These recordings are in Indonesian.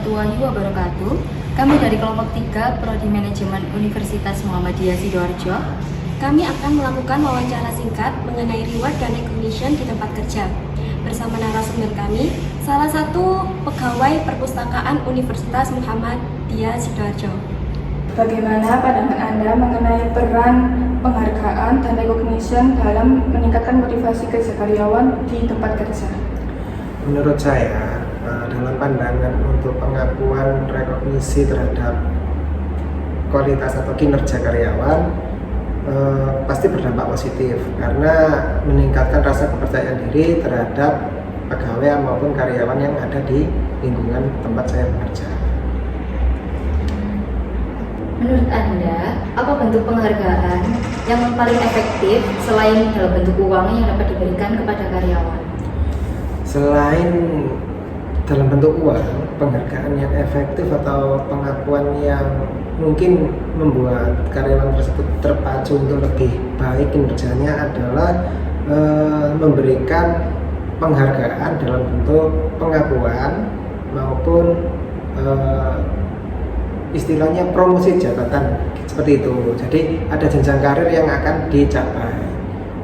warahmatullahi wabarakatuh. Kami dari kelompok 3 Prodi Manajemen Universitas Muhammadiyah Sidoarjo. Kami akan melakukan wawancara singkat mengenai reward dan recognition di tempat kerja. Bersama narasumber kami, salah satu pegawai perpustakaan Universitas Muhammadiyah Sidoarjo. Bagaimana pandangan Anda mengenai peran penghargaan dan recognition dalam meningkatkan motivasi kerja karyawan di tempat kerja? Menurut saya, dalam pandangan untuk pengakuan rekognisi terhadap kualitas atau kinerja karyawan pasti berdampak positif karena meningkatkan rasa kepercayaan diri terhadap pegawai maupun karyawan yang ada di lingkungan tempat saya bekerja. Menurut Anda, apa bentuk penghargaan yang paling efektif selain dalam bentuk uang yang dapat diberikan kepada karyawan? Selain dalam bentuk uang, penghargaan yang efektif atau pengakuan yang mungkin membuat karyawan tersebut terpacu untuk lebih baik kinerjanya adalah memberikan penghargaan dalam bentuk pengakuan maupun istilahnya promosi jabatan seperti itu. Jadi ada jenjang karir yang akan dicapai.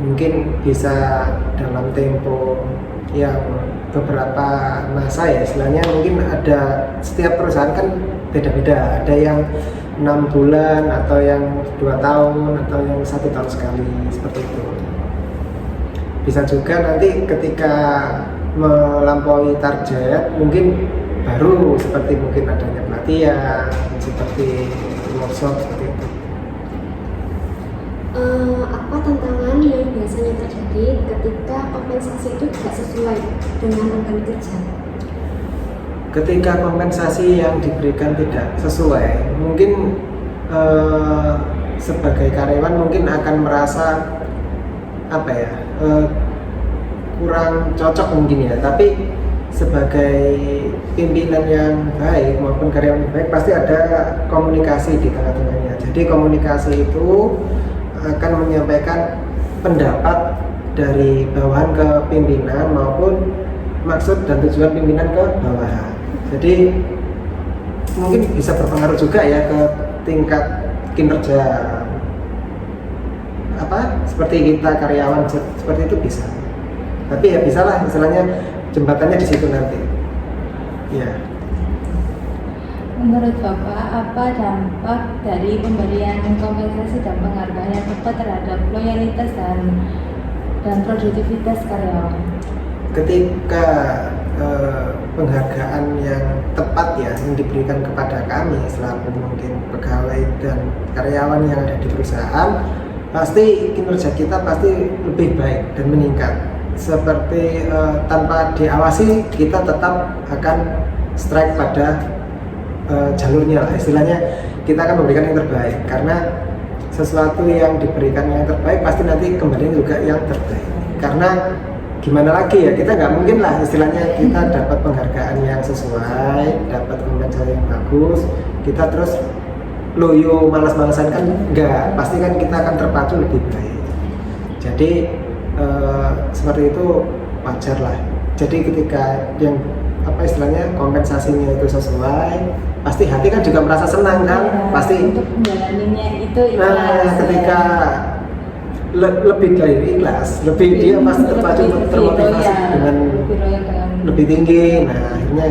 Mungkin bisa dalam tempo yang beberapa masa ya, istilahnya mungkin ada, setiap perusahaan kan beda-beda, ada yang 6 bulan atau yang 2 tahun atau yang 1 tahun sekali, seperti itu. Bisa juga nanti ketika melampaui target mungkin baru seperti mungkin adanya pelatihan, seperti workshop, seperti itu. Apa tantangan yang biasanya terjadi ketika kompensasi itu tidak sesuai dengan beban kerja? Ketika kompensasi yang diberikan tidak sesuai, mungkin sebagai karyawan mungkin akan merasa kurang cocok mungkin ya. Tapi sebagai pimpinan yang baik maupun karyawan yang baik pasti ada komunikasi di tengah-tengahnya. Jadi komunikasi itu akan menyampaikan pendapat dari bawahan ke pimpinan maupun maksud dan tujuan pimpinan ke bawahan. Jadi mungkin bisa berpengaruh juga ya ke tingkat kinerja seperti kita karyawan seperti itu bisa. Tapi ya bisalah istilahnya jembatannya di situ nanti. Ya. Menurut Bapak, apa dampak dari pemberian kompensasi dan penghargaan yang tepat terhadap loyalitas dan produktivitas karyawan? Ketika penghargaan yang tepat ya yang diberikan kepada kami selaku mungkin pegawai dan karyawan yang ada di perusahaan, pasti kinerja kita pasti lebih baik dan meningkat. Seperti tanpa diawasi kita tetap akan strike pada jalurnya lah, istilahnya kita akan memberikan yang terbaik karena sesuatu yang diberikan yang terbaik pasti nanti kembali juga yang terbaik. Karena gimana lagi ya, kita nggak mungkin lah istilahnya kita dapat penghargaan yang sesuai, dapat kompensasi yang bagus, kita terus loyo malas-malasan kan enggak, pasti kan kita akan terpacu lebih baik. Jadi seperti itu wajar lah. Jadi ketika yang istilahnya kompensasinya itu sesuai, pasti hati kan juga merasa senang kan, ya, pasti untuk menjalaninya itu ikhlas. Ketika lebih dari ikhlas, lebih dia pasti terpacu termotivasi dengan lebih tinggi. Nah akhirnya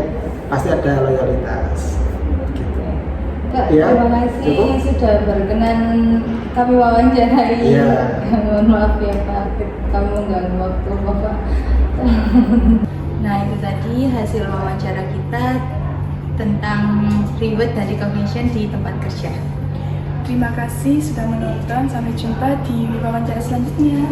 pasti ada loyalitas. Kak, Ya, terima kasih cukup. sudah berkenan kami wawancarai. Ya. Mohon maaf ya Pak, kami mengganggu waktu Bapak. Nah, itu tadi hasil wawancara kita tentang reward dan recognition di tempat kerja. Terima kasih sudah menonton. Sampai jumpa di wawancara selanjutnya.